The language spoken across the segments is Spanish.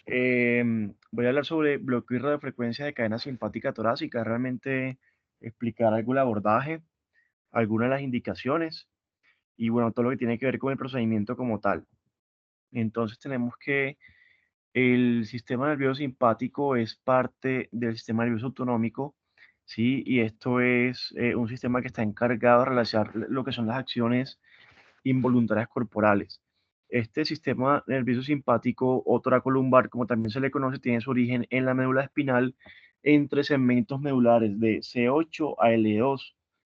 Voy a hablar sobre bloqueo y radiofrecuencia de cadena simpática torácica, realmente explicar algo del abordaje, algunas de las indicaciones y bueno, todo lo que tiene que ver con el procedimiento como tal. Entonces tenemos que el sistema nervioso simpático es parte del sistema nervioso autonómico, ¿sí? Y esto es un sistema que está encargado de realizar lo que son las acciones involuntarias corporales. Este sistema nervioso simpático o toracolumbar, como también se le conoce, tiene su origen en la médula espinal entre segmentos medulares de C8 a L2,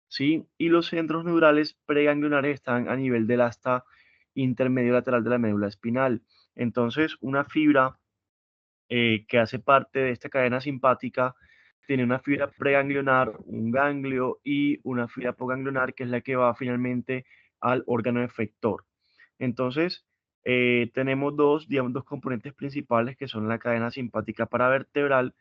¿sí? Y los centros neurales preganglionares están a nivel del asta intermedio lateral de la médula espinal. Entonces, una fibra que hace parte de esta cadena simpática tiene una fibra preganglionar, un ganglio y una fibra poganglionar, que es la que va finalmente al órgano efector. Entonces, tenemos digamos, dos componentes principales que son la cadena simpática paravertebral,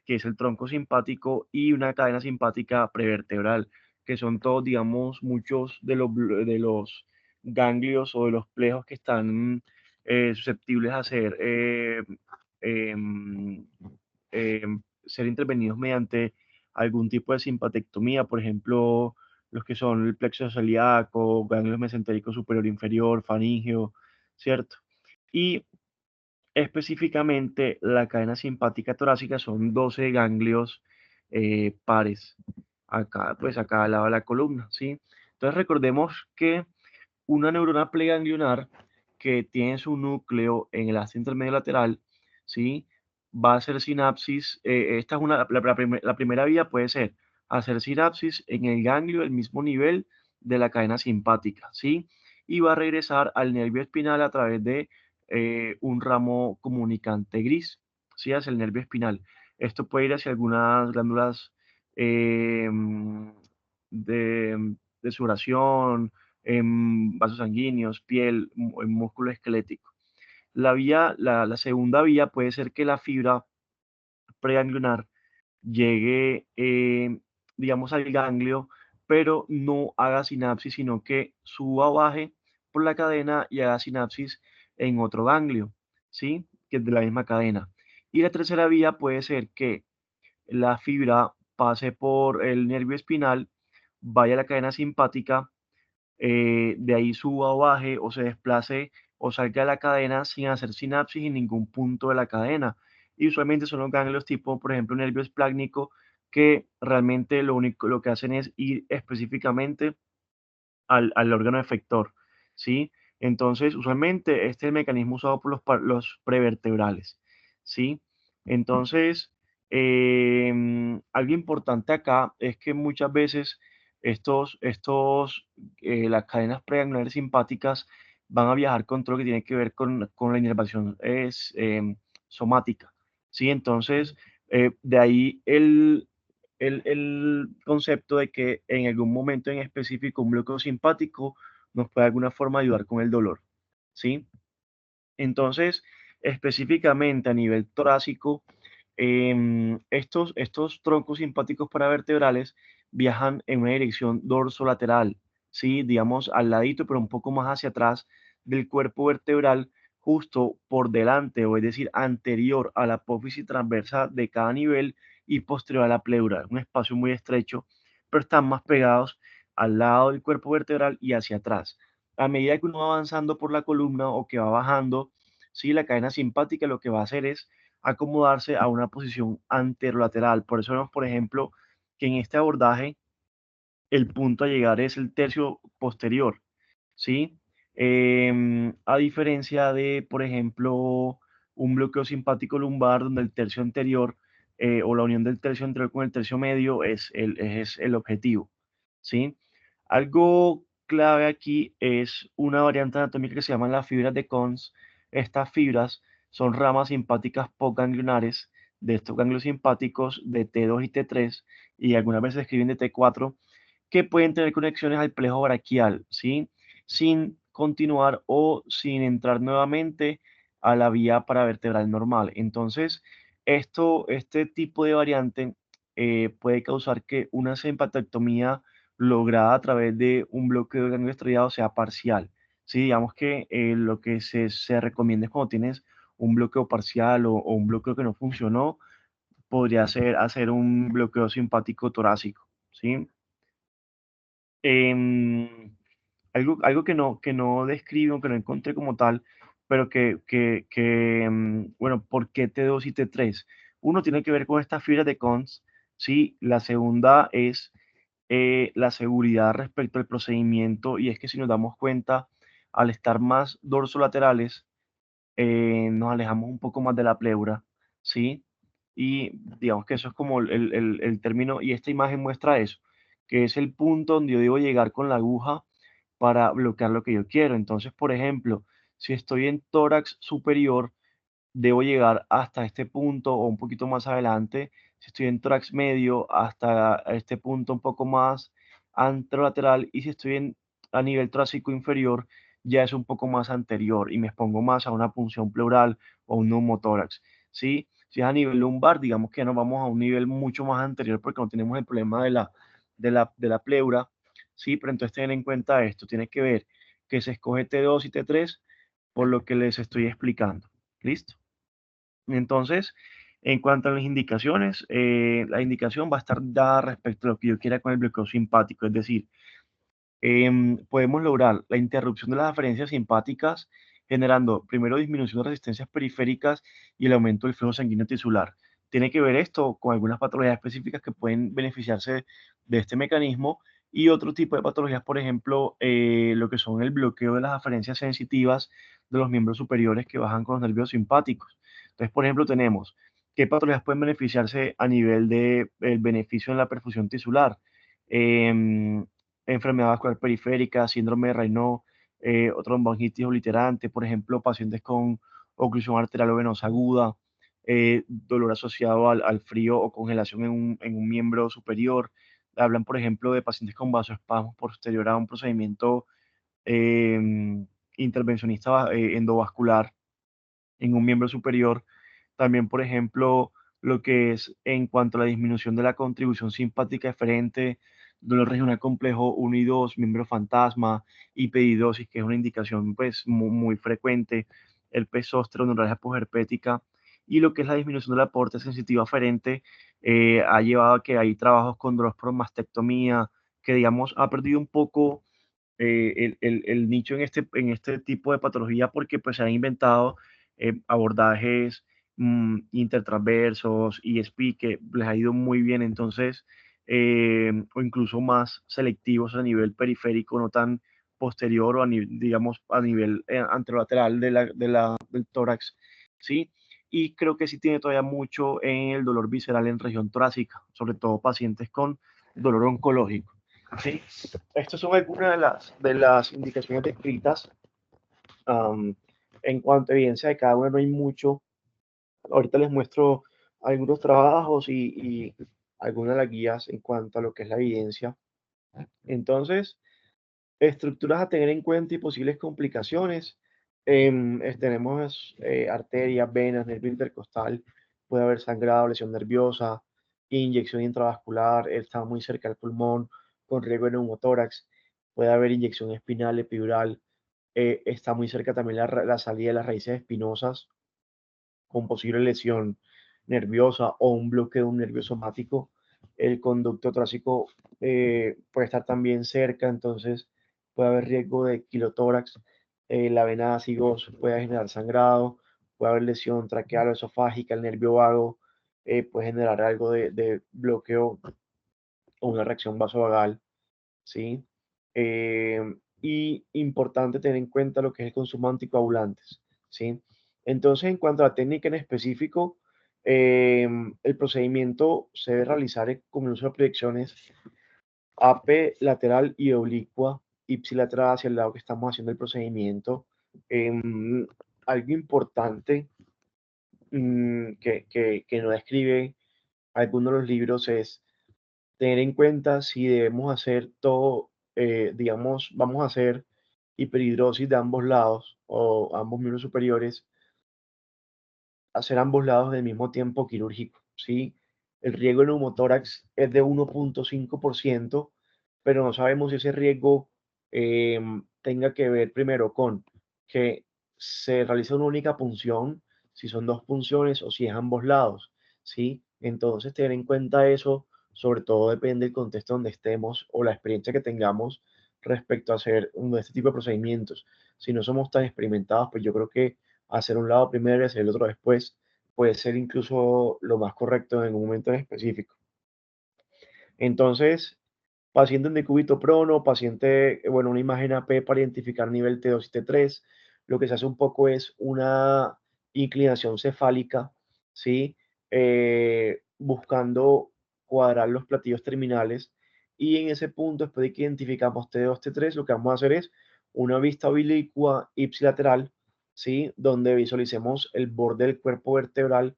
que es el tronco simpático, y una cadena simpática prevertebral, que son todos, digamos, muchos de los ganglios o de los plejos que están susceptibles a em, ser intervenidos mediante algún tipo de simpatectomía, por ejemplo, los que son el plexo celíaco, ganglios mesentérico superior e inferior, faringeo, ¿cierto? Y específicamente la cadena simpática torácica son 12 ganglios pares, acá, pues a cada lado de la columna, ¿sí? Entonces recordemos que una neurona preganglionar que tiene su núcleo en el asta intermedio lateral, ¿sí? Va a hacer sinapsis. Esta es la primera vía puede ser hacer sinapsis en el ganglio del mismo nivel de la cadena simpática, ¿sí? Y va a regresar al nervio espinal a través de un ramo comunicante gris, ¿sí? Hacia el nervio espinal. Esto puede ir hacia algunas glándulas eh, de sudoración, en vasos sanguíneos, piel, en músculo esquelético. La segunda vía puede ser que la fibra preganglionar llegue, digamos, al ganglio, pero no haga sinapsis, sino que suba o baje por la cadena y haga sinapsis en otro ganglio, ¿sí? Que es de la misma cadena. Y la tercera vía puede ser que la fibra pase por el nervio espinal, vaya a la cadena simpática, de ahí suba o baje o se desplace o salga de la cadena sin hacer sinapsis en ningún punto de la cadena. Y usualmente son los ganglios tipo, por ejemplo, nervio esplácnico, que realmente lo que hacen es ir específicamente al órgano efector, ¿sí? Entonces, usualmente este es el mecanismo usado por los prevertebrales, ¿sí? Entonces, algo importante acá es que muchas veces las cadenas preganglionares simpáticas van a viajar con todo lo que tiene que ver con la inervación somática, ¿sí? Entonces, de ahí el concepto de que en algún momento en específico un bloqueo simpático nos puede de alguna forma ayudar con el dolor, ¿sí? Entonces, específicamente a nivel torácico, estos troncos simpáticos paravertebrales viajan en una dirección dorsolateral, ¿sí? Digamos al ladito, pero un poco más hacia atrás del cuerpo vertebral, justo por delante, o es decir, anterior a la apófisis transversa de cada nivel y posterior a la pleura. Un espacio muy estrecho, pero están más pegados al lado del cuerpo vertebral y hacia atrás. A medida que uno va avanzando por la columna o que va bajando, ¿sí? La cadena simpática lo que va a hacer es acomodarse a una posición anterolateral. Por eso vemos, por ejemplo, que en este abordaje el punto a llegar es el tercio posterior, ¿sí? A diferencia de, por ejemplo, un bloqueo simpático lumbar donde el tercio anterior o la unión del tercio anterior con el tercio medio es el objetivo, ¿sí? Algo clave aquí es una variante anatómica que se llama las fibras de Cons. Estas fibras son ramas simpáticas postganglionares de estos ganglios simpáticos de T2 y T3 y algunas veces escriben de T4 que pueden tener conexiones al plejo braquial, ¿sí? Sin continuar o sin entrar nuevamente a la vía paravertebral normal. Entonces, este tipo de variante puede causar que una simpatectomía lograda a través de un bloqueo de ganglio estriado sea parcial. Sí, digamos que lo que se recomienda es cuando tienes un bloqueo parcial o un bloqueo que no funcionó, podría ser hacer un bloqueo simpático torácico, ¿sí? Em, algo que no describo, que no encontré como tal, pero bueno, ¿por qué T2 y T3? Uno tiene que ver con estas fibras de Cons, ¿sí? La segunda es la seguridad respecto al procedimiento, y es que si nos damos cuenta, al estar más dorsolaterales, nos alejamos un poco más de la pleura, ¿sí? Y digamos que eso es como el término, y esta imagen muestra eso, que es el punto donde yo debo llegar con la aguja para bloquear lo que yo quiero. Entonces, por ejemplo, si estoy en tórax superior, debo llegar hasta este punto o un poquito más adelante. Si estoy en tórax medio, hasta este punto un poco más anterolateral. Y si estoy a nivel torácico inferior, ya es un poco más anterior y me expongo más a una punción pleural o un neumotórax, ¿sí? Si es a nivel lumbar, digamos que ya nos vamos a un nivel mucho más anterior porque no tenemos el problema de la pleura, ¿sí? Pero entonces ten en cuenta esto, tiene que ver que se escoge T2 y T3 por lo que les estoy explicando. ¿Listo? Entonces, en cuanto a las indicaciones, la indicación va a estar dada respecto a lo que yo quiera con el bloqueo simpático, es decir, podemos lograr la interrupción de las aferencias simpáticas, generando primero disminución de resistencias periféricas y el aumento del flujo sanguíneo tisular. Tiene que ver esto con algunas patologías específicas que pueden beneficiarse de este mecanismo y otro tipo de patologías, por ejemplo, lo que son el bloqueo de las aferencias sensitivas de los miembros superiores que bajan con los nervios simpáticos. Entonces, por ejemplo, tenemos qué patologías pueden beneficiarse a nivel de el beneficio en la perfusión tisular. Em, Enfermedad vascular periférica, síndrome de Raynaud, tromboangitis obliterante, por ejemplo, pacientes con oclusión arterial o venosa aguda, dolor asociado al frío o congelación en un miembro superior. Hablan, por ejemplo, de pacientes con vasoespasmos posterior a un procedimiento em, intervencionista endovascular en un miembro superior. También, por ejemplo, lo que es en cuanto a la disminución de la contribución simpática eferente, dolor regional complejo 1 y 2, miembro fantasma, hiperhidrosis, que es una indicación pues muy frecuente, el peso neuralgia posherpética, y lo que es la disminución del aporte sensitivo aferente, ha llevado a que hay trabajos con dolor por mastectomía, que digamos ha perdido un poco el nicho en este tipo de patología porque pues se han inventado abordajes intertransversos y SPI que les ha ido muy bien, entonces, o incluso más selectivos a nivel periférico, no tan posterior o digamos a nivel anterolateral del tórax, ¿sí? Y creo que sí tiene todavía mucho en el dolor visceral en región torácica, sobre todo pacientes con dolor oncológico, ¿sí? Estas son algunas de las indicaciones descritas. Am, en cuanto a evidencia de cada una, no hay mucho. Ahorita les muestro algunos trabajos y algunas de las guías en cuanto a lo que es la evidencia. Entonces, estructuras a tener en cuenta y posibles complicaciones. Tenemos arterias, venas, nervio intercostal, puede haber sangrado, lesión nerviosa, inyección intravascular, está muy cerca del pulmón, con riesgo de neumotórax, puede haber inyección espinal, epidural, está muy cerca también la salida de las raíces espinosas, con posible lesión nerviosa o un bloqueo de un nervio somático. El conducto torácico puede estar también cerca, entonces puede haber riesgo de quilotórax. La vena ácigos puede generar sangrado, puede haber lesión traqueal o esofágica, el nervio vago puede generar algo de bloqueo o una reacción vasovagal, ¿sí? Eh, y importante tener en cuenta lo que es el consumo de anticoagulantes, ¿sí? Entonces, en cuanto a la técnica en específico, el procedimiento se debe realizar con el uso de proyecciones AP lateral y oblicua, ipsilateral hacia el lado que estamos haciendo el procedimiento. Algo importante que no describe algunos de los libros es tener en cuenta si debemos hacer todo, digamos, vamos a hacer hiperhidrosis de ambos lados o ambos miembros superiores, hacer ambos lados del mismo tiempo quirúrgico, ¿sí? El riesgo de neumotórax es de 1,5%, pero no sabemos si ese riesgo tenga que ver primero con que se realiza una única punción, si son dos punciones o si es ambos lados, ¿sí? Entonces, tener en cuenta eso, sobre todo depende del contexto donde estemos o la experiencia que tengamos respecto a hacer este tipo de procedimientos. Si no somos tan experimentados, pues yo creo que hacer un lado primero y hacer el otro después puede ser incluso lo más correcto en un momento en específico. Entonces, paciente en decúbito prono, paciente, bueno, una imagen AP para identificar nivel T2 y T3. Lo que se hace un poco es una inclinación cefálica, ¿sí? Buscando cuadrar los platillos terminales. Y en ese punto, después de que identificamos T2, T3, lo que vamos a hacer es una vista oblicua ipsilateral, ¿sí? Donde visualicemos el borde del cuerpo vertebral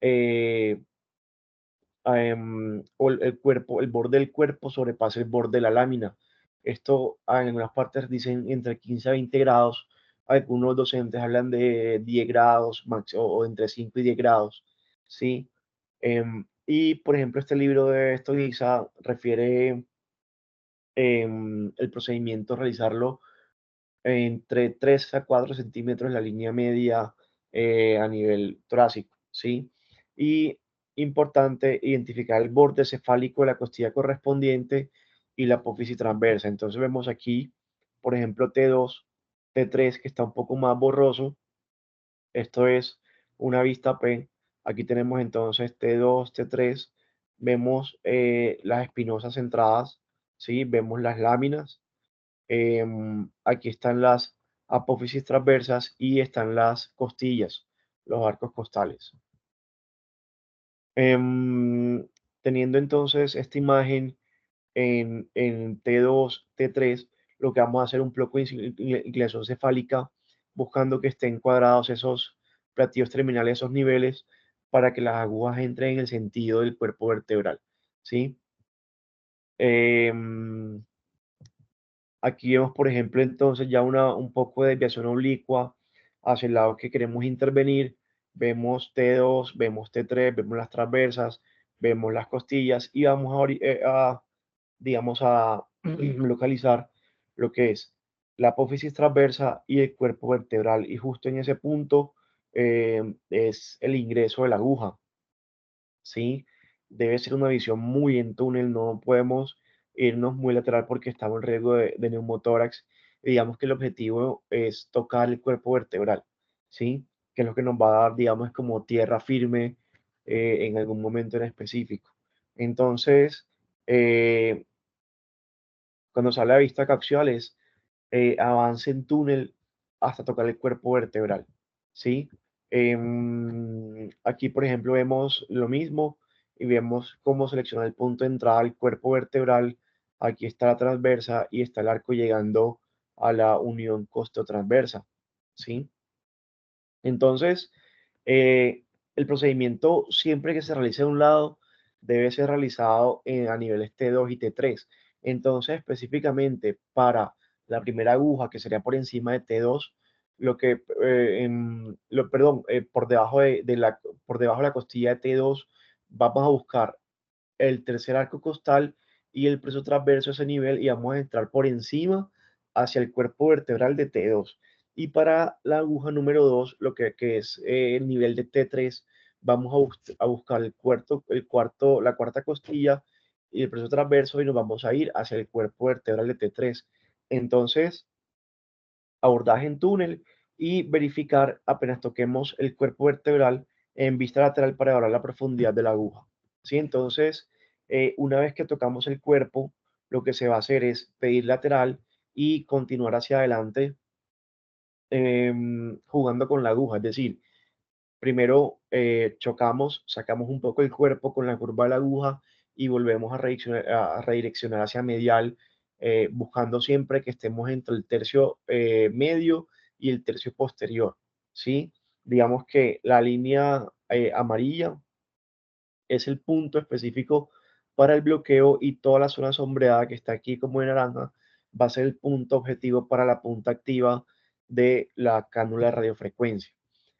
eh, o el cuerpo, el borde del cuerpo sobrepasa el borde de la lámina. Esto en algunas partes dicen entre 15 a 20 grados. Algunos docentes hablan de 10 grados o entre 5 y 10 grados. ¿Sí? Y por ejemplo, este libro de Stoiza refiere el procedimiento, realizarlo entre 3 a 4 centímetros la línea media a nivel torácico, ¿sí? Y importante identificar el borde cefálico de la costilla correspondiente y la apófisis transversa. Entonces vemos aquí, por ejemplo, T2, T3, que está un poco más borroso. Esto es una vista P. Aquí tenemos entonces T2, T3. Vemos las espinosas centradas, ¿sí? Vemos las láminas. Aquí están las apófisis transversas y están las costillas, los arcos costales. Em, Teniendo entonces esta imagen en T2, T3, lo que vamos a hacer un poco de inclinación cefálica, buscando que estén cuadrados esos platillos terminales, esos niveles, para que las agujas entren en el sentido del cuerpo vertebral, ¿sí? Em, Aquí vemos, por ejemplo, entonces ya un poco de desviación oblicua hacia el lado que queremos intervenir. Vemos T2, vemos T3, vemos las transversas, vemos las costillas y vamos digamos, a localizar lo que es la apófisis transversa y el cuerpo vertebral. Y justo en ese punto es el ingreso de la aguja. ¿Sí? Debe ser una visión muy en túnel, no podemos irnos muy lateral porque estamos en riesgo de neumotórax. Y digamos que el objetivo es tocar el cuerpo vertebral, ¿sí? Que es lo que nos va a dar, digamos, como tierra firme en algún momento en específico. Entonces, eh, cuando sale a vista coaxial es avance en túnel hasta tocar el cuerpo vertebral, ¿sí? Aquí, por ejemplo, vemos lo mismo y vemos cómo seleccionar el punto de entrada al cuerpo vertebral. Aquí está la transversa y está el arco llegando a la unión costo-transversa, ¿sí? Entonces, el procedimiento siempre que se realice de un lado debe ser realizado a niveles T2 y T3. Entonces, específicamente para la primera aguja, que sería por encima de T2, perdón, por debajo de la costilla de T2, vamos a buscar el tercer arco costal y el preso transverso a ese nivel y vamos a entrar por encima hacia el cuerpo vertebral de T2. Y para la aguja número 2, que es el nivel de T3, vamos a buscar la cuarta costilla y el preso transverso y nos vamos a ir hacia el cuerpo vertebral de T3. Entonces, abordaje en túnel y verificar apenas toquemos el cuerpo vertebral en vista lateral para evaluar la profundidad de la aguja. ¿Sí? Entonces, una vez que tocamos el cuerpo, lo que se va a hacer es pedir lateral y continuar hacia adelante jugando con la aguja. Es decir, primero chocamos, sacamos un poco el cuerpo con la curva de la aguja y volvemos a redireccionar hacia medial, buscando siempre que estemos entre el tercio medio y el tercio posterior, ¿sí? Digamos que la línea amarilla es el punto específico para el bloqueo y toda la zona sombreada que está aquí como en naranja va a ser el punto objetivo para la punta activa de la cánula de radiofrecuencia.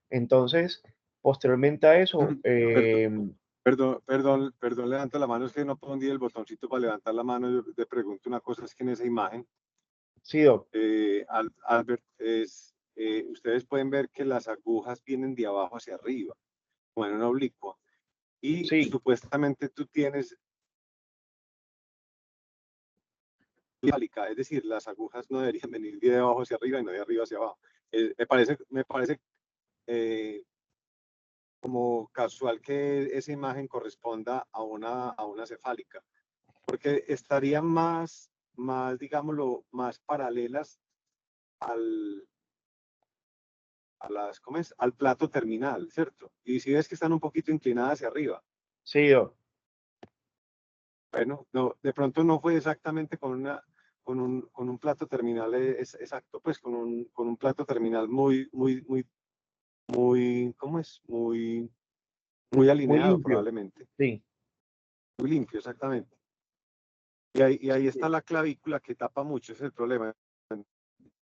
Entonces, posteriormente a eso, Perdón, perdón, levanta la mano, es que no pondí el botoncito para levantar la mano. Yo te pregunto una cosa, es que en esa imagen, sí, Doc, Albert, ustedes pueden ver que las agujas vienen de abajo hacia arriba, como en una oblicua. Y Sí, supuestamente tú tienes es decir, las agujas no deberían venir de abajo hacia arriba y no de arriba hacia abajo. Me parece como casual que esa imagen corresponda a una cefálica, porque estarían digámoslo, más paralelas al, ¿cómo es? Al plato terminal, ¿cierto? Y si ves que están un poquito inclinadas hacia arriba, sí, bueno, no, de pronto no fue exactamente con un plato terminal exacto, pues con un plato terminal muy, ¿cómo es? Muy muy alineado limpio. probablemente, Sí, muy limpio, exactamente. Y ahí sí, está la clavícula que tapa mucho, ese es el problema.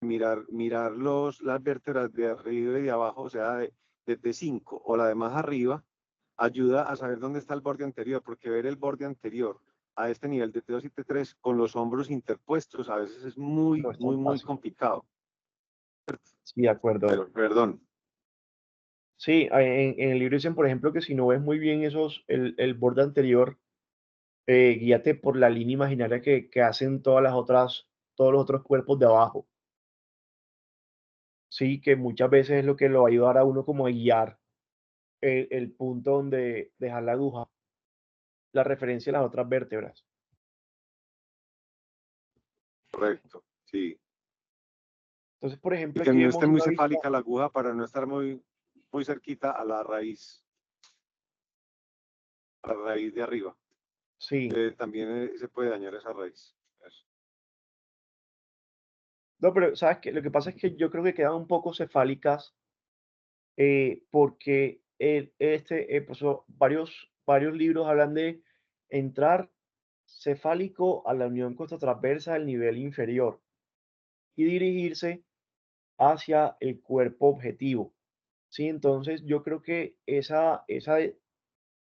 Mirar las vértebras de arriba y de abajo, o sea, de 5 o la de más arriba, ayuda a saber dónde está el borde anterior, porque ver el borde anterior a este nivel de T2 y T3 con los hombros interpuestos a veces es no muy, es tan muy, muy fácil. complicado. Sí, de acuerdo. Pero, perdón, Sí, en el libro dicen, por ejemplo, que si no ves muy bien el borde anterior, guíate por la línea imaginaria que hacen todos los otros cuerpos de abajo. Sí, que muchas veces es lo que lo va a ayudar a uno como a guiar el punto donde dejar la aguja, la referencia a las otras vértebras. correcto, sí. Entonces, por Y ejemplo, que aquí no esté vemos muy una vista, cefálica la aguja para no estar muy cerquita a la raíz de arriba. sí. También se puede dañar esa raíz. Eso. No, pero sabes que lo que pasa es que yo creo que quedan un poco cefálicas porque pues, varios libros hablan de entrar cefálico a la unión costotransversa del nivel inferior y dirigirse hacia el cuerpo objetivo. Sí, entonces yo creo que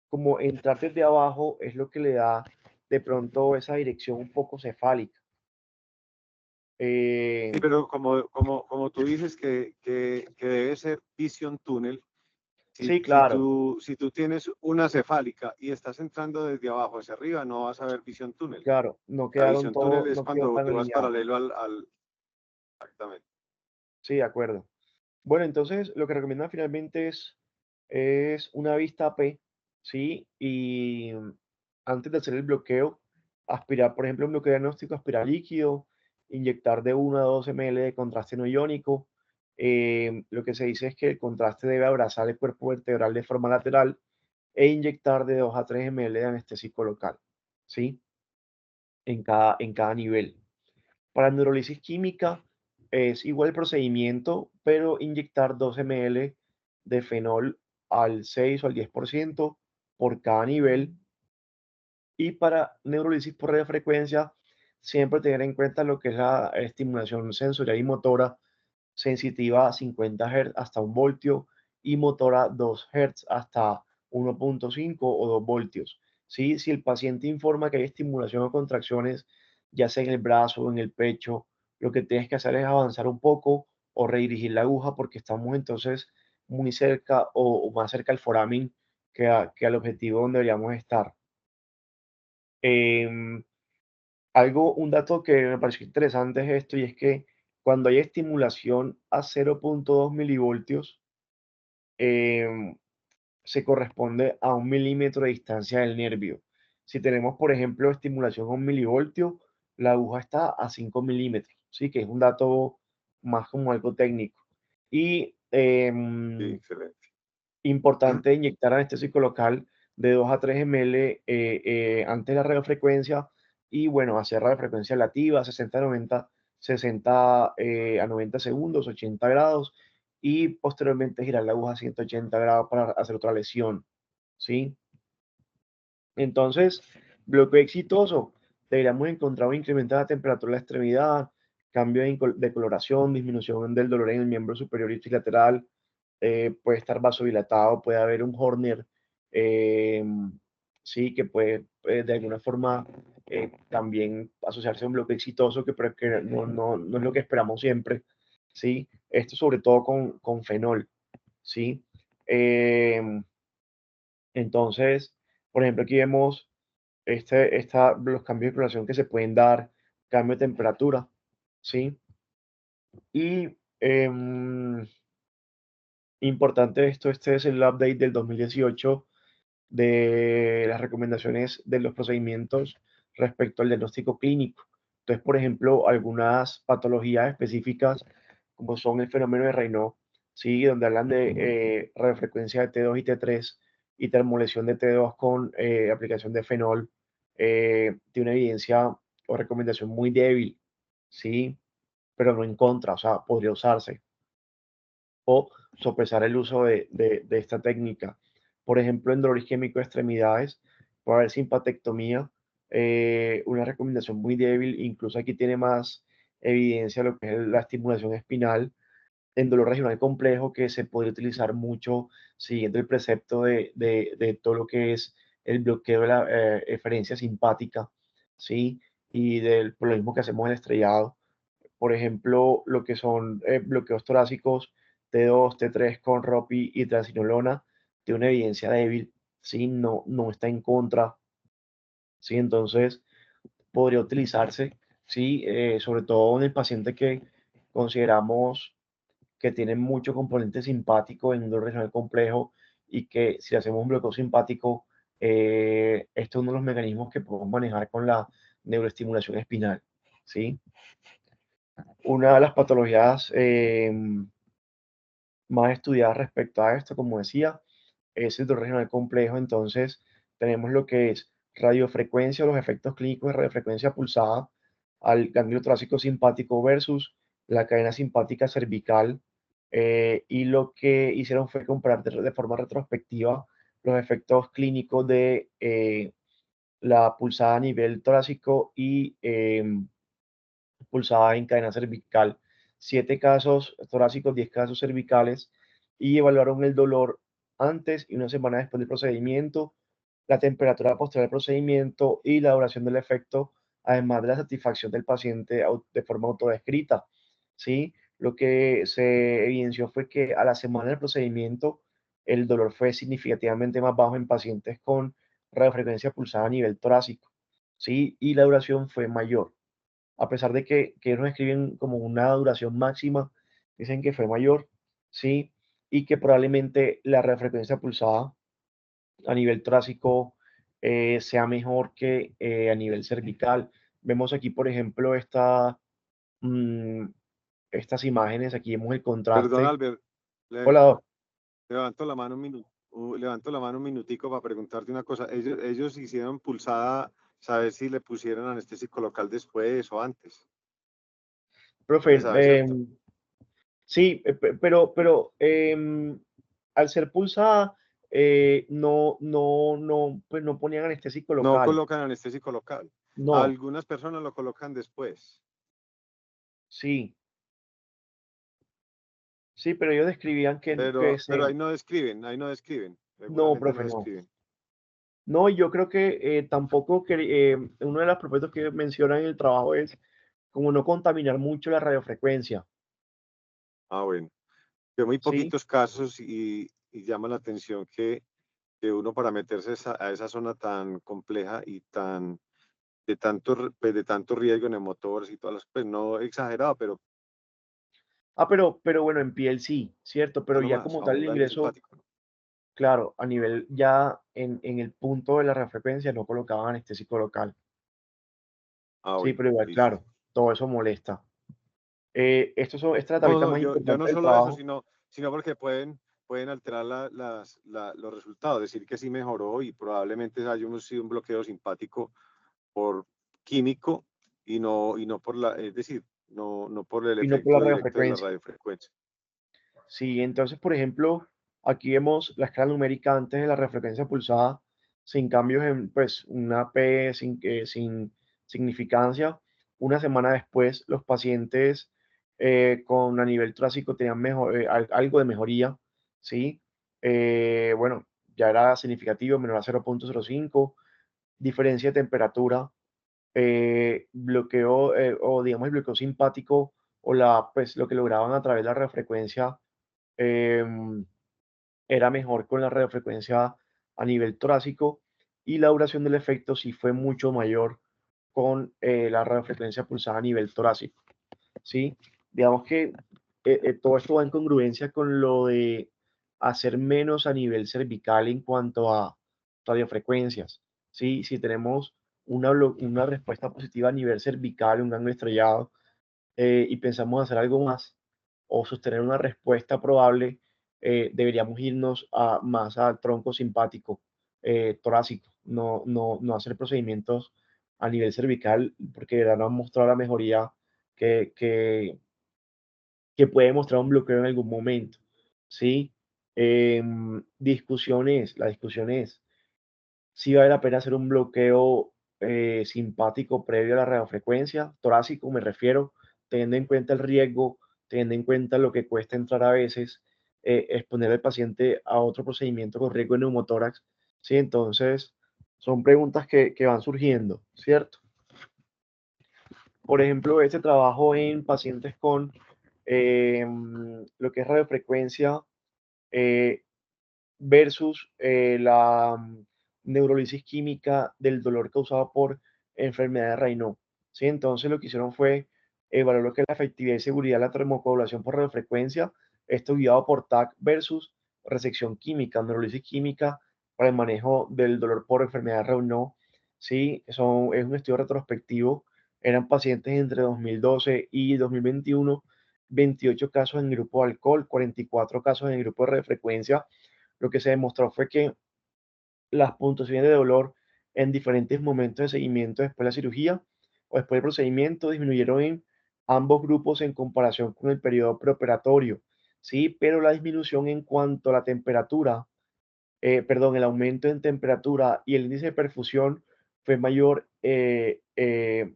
como entrar desde abajo es lo que le da de pronto esa dirección un poco cefálica. Sí, Eh, pero como tú dices que debe ser Vision Tunnel, si, sí, si, claro, tú, si tú tienes una cefálica y estás entrando desde abajo hacia arriba, no vas a ver Vision Tunnel. claro, La Vision Tunnel es no quedó cuando tan tú vas alineado. paralelo exactamente. Sí, de acuerdo. Bueno, entonces lo que recomiendan finalmente es una vista P, ¿sí? Y antes de hacer el bloqueo, aspirar, por ejemplo, un bloqueo diagnóstico, aspirar líquido, inyectar de 1 a 2 ml de contraste no iónico. Lo que se dice es que el contraste debe abrazar el cuerpo vertebral de forma lateral e inyectar de 2 a 3 ml de anestésico local, ¿sí? En cada nivel. Para neurolisis química es igual el procedimiento, pero inyectar 2 ml de fenol al 6 o al 10% por cada nivel. Y para neurolisis por radiofrecuencia, siempre tener en cuenta lo que es la estimulación sensorial y motora sensitiva a 50 Hz hasta 1 voltio y motora 2 Hz hasta 1,5 o 2 voltios. ¿Sí? Si el paciente informa que hay estimulación o contracciones, ya sea en el brazo o en el pecho, lo que tienes que hacer es avanzar un poco o redirigir la aguja porque estamos entonces muy cerca o más cerca al foramen que al objetivo donde deberíamos estar. Em, un dato que me pareció interesante es esto, y es que cuando hay estimulación a 0,2 milivoltios, em, se corresponde a 1 milímetro de distancia del nervio. Si tenemos, por ejemplo, estimulación a 1 milivoltio, la aguja está a 5 milímetros, ¿sí? Que es un dato más como algo técnico. Y Sí, excelente. importante inyectar anestésico local de 2 a 3 ml antes de la radiofrecuencia y bueno, hacer radiofrecuencia lativa 60 a 90 segundos, 80 grados y posteriormente girar la aguja a 180 grados para hacer otra lesión, ¿sí? Entonces, bloqueo exitoso, deberíamos encontrar un incremento de la temperatura de la extremidad, cambio de coloración, disminución del dolor en el miembro superior y trilateral, puede estar vasodilatado, puede haber un Horner, eh, sí, que puede de alguna forma también asociarse a un bloqueo exitoso, pero que no es lo que esperamos siempre. ¿sí? Esto sobre todo con fenol, ¿sí? Em, entonces, por ejemplo, aquí vemos los cambios de coloración que se pueden dar, cambio de temperatura, ¿sí? Y importante esto, este es el update del 2018 de las recomendaciones de los procedimientos respecto al diagnóstico clínico. Entonces, por ejemplo, algunas patologías específicas, como son el fenómeno de Raynaud, ¿sí? Donde hablan de radiofrecuencia de T2 y T3 y termolesión de T2 con aplicación de fenol, tiene una evidencia o recomendación muy débil, ¿sí? Pero no en contra, o sea, podría usarse o sopesar el uso de esta técnica. Por ejemplo, en dolor isquémico de extremidades, puede haber simpatectomía, una recomendación muy débil, incluso aquí tiene más evidencia lo que es la estimulación espinal en dolor regional complejo, que se podría utilizar mucho siguiendo el precepto de todo lo que es el bloqueo de la eferencia simpática, ¿sí? Y por lo mismo que hacemos en el estrellado, por ejemplo, lo que son bloqueos torácicos T2, T3 con ROPI y transinolona, tiene una evidencia débil, ¿sí? No está en contra, ¿sí? Entonces, podría utilizarse, ¿sí? Sobre todo en el paciente que consideramos que tiene mucho componente simpático en un dolor regional complejo y que si hacemos un bloqueo simpático, esto es uno de los mecanismos que podemos manejar con la neuroestimulación espinal, ¿sí? Una de las patologías más estudiadas respecto a esto, como decía, es el dolor regional complejo. Entonces, tenemos lo que es radiofrecuencia, los efectos clínicos de radiofrecuencia pulsada al ganglio torácico simpático versus la cadena simpática cervical. Y lo que hicieron fue comparar de forma retrospectiva los efectos clínicos de la pulsada a nivel torácico y pulsada en cadena cervical. 7 casos torácicos, 10 casos cervicales y evaluaron el dolor antes y una semana después del procedimiento, la temperatura posterior al procedimiento y la duración del efecto, además de la satisfacción del paciente de forma autodescrita. ¿Sí? Lo que se evidenció fue que a la semana del procedimiento el dolor fue significativamente más bajo en pacientes con radiofrecuencia pulsada a nivel torácico. ¿Sí? Y la duración fue mayor a pesar de que nos escriben como una duración máxima, dicen que fue mayor, ¿sí? Y que probablemente la refrecuencia pulsada a nivel torácico sea mejor que a nivel cervical. Vemos aquí, por ejemplo, mm, estas imágenes, aquí vemos el Perdón, contraste. Albert, le- Hola, Doc. levanto la mano un minuto, levanto la mano un minutico para preguntarte una cosa. Ellos hicieron pulsada, saber si le pusieron anestésico local después o antes. No Profe, se sabe, ¿cierto? sí, al ser pulsada, pues no ponían anestésico No local. colocan anestésico local. No, Algunas personas lo colocan después. sí. Sí, pero ellos describían que Pero ahí no describen, no, regularmente no profe, no. describen. No, y yo creo que tampoco uno de los propósitos que mencionan en el trabajo es como no contaminar mucho la radiofrecuencia, Ah, bueno, que muy ¿sí? poquitos casos y llama la atención que uno para meterse a esa zona tan compleja y tan pues, de tanto riesgo en motores y todas las, pues no exagerado, pero Ah, pero bueno, en piel sí, ¿cierto? Pero ya nomás, como a tal un el ganglio ingreso, simpático, ¿no? claro, a nivel ya en el punto de la radiofrecuencia no colocaban anestésico local, Ah, sí, bueno, pero igual, listo. claro, todo eso molesta. Esta es la No, tablita no, más yo no importante del solo eso, trabajo. sino porque pueden alterar los resultados, decir que sí mejoró y probablemente haya sido un bloqueo simpático por químico y no por es decir, no por el Y no por la efecto directo de la radiofrecuencia. radiofrecuencia. Sí, entonces, por ejemplo, aquí vemos la escala numérica antes de la refrecuencia pulsada, sin cambios en, pues, una P sin significancia. Una semana después, los pacientes con a nivel torácico tenían algo de mejoría, ¿sí? Bueno, ya era significativo, menor a 0,05, diferencia de temperatura, bloqueo, o digamos el bloqueo simpático pues, lo que lograban a través de la radiofrecuencia em, era mejor con la radiofrecuencia a nivel torácico y la duración del efecto sí fue mucho mayor con la radiofrecuencia pulsada a nivel torácico, ¿sí? Digamos que todo esto va en congruencia con lo de hacer menos a nivel cervical en cuanto a radiofrecuencias, ¿sí? Si tenemos una respuesta positiva a nivel cervical, un ganglio estrellado, y pensamos hacer algo más o sostener una respuesta probable, deberíamos irnos más al tronco simpático, torácico, no hacer procedimientos a nivel cervical, porque de verdad no han mostrado la mejoría que, que, que puede mostrar un bloqueo en algún momento, ¿sí? La discusión es si vale la pena hacer un bloqueo simpático previo a la radiofrecuencia, torácico me refiero, teniendo en cuenta el riesgo, teniendo en cuenta lo que cuesta entrar a veces, exponer al paciente a otro procedimiento con riesgo de neumotórax, ¿sí? Entonces, son preguntas que van surgiendo, ¿cierto? Por ejemplo, este trabajo en pacientes con lo que es radiofrecuencia, eh, versus la neurolisis química del dolor causado por enfermedad de Raynaud. ¿Sí? Entonces lo que hicieron fue evaluar lo que es la efectividad y seguridad de la termocoagulación por radiofrecuencia, esto guiado por TAC versus resección química, neurolisis química para el manejo del dolor por enfermedad de Raynaud. ¿Sí? Es un estudio retrospectivo, eran pacientes entre 2012 y 2021, 28 casos en el grupo de alcohol, 44 casos en el grupo de radiofrecuencia. Lo que se demostró fue que las puntuaciones de dolor en diferentes momentos de seguimiento después de la cirugía o después del procedimiento disminuyeron en ambos grupos en comparación con el periodo preoperatorio, ¿sí? Pero la disminución en cuanto a la temperatura, perdón, el aumento en temperatura y el índice de perfusión fue mayor en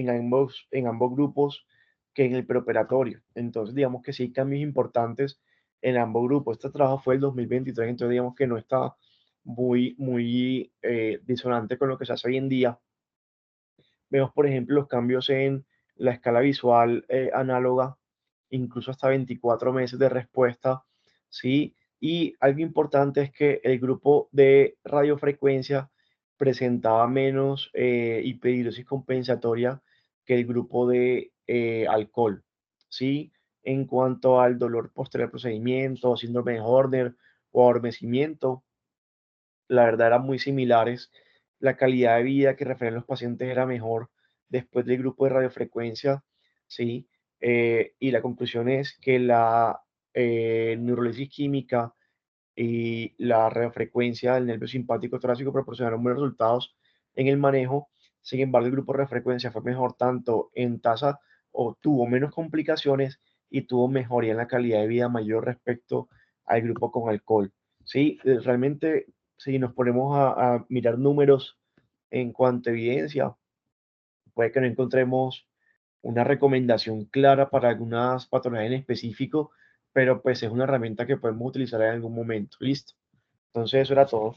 ambos grupos que en el preoperatorio. Entonces, digamos que sí hay cambios importantes en ambos grupos. Este trabajo fue el 2023, entonces digamos que no está muy disonante con lo que se hace hoy en día. Vemos, por ejemplo, los cambios en la escala visual análoga, incluso hasta 24 meses de respuesta, ¿sí? Y algo importante es que el grupo de radiofrecuencia presentaba menos hiperhidrosis compensatoria que el grupo de alcohol, ¿sí? En cuanto al dolor posterior al procedimiento, síndrome de Horner o adormecimiento, la verdad eran muy similares. La calidad de vida que referían los pacientes era mejor después del grupo de radiofrecuencia, ¿sí? Y la conclusión es que la neurolisis química y la radiofrecuencia del nervio simpático torácico proporcionaron buenos resultados en el manejo. Sin embargo, el grupo de radiofrecuencia fue mejor tanto en tasa o tuvo menos complicaciones y tuvo mejoría en la calidad de vida mayor respecto al grupo con alcohol. Sí, realmente, si nos ponemos a mirar números en cuanto a evidencia, puede que no encontremos una recomendación clara para algunas patologías en específico, pero pues es una herramienta que podemos utilizar en algún momento. Listo. Entonces eso era todo.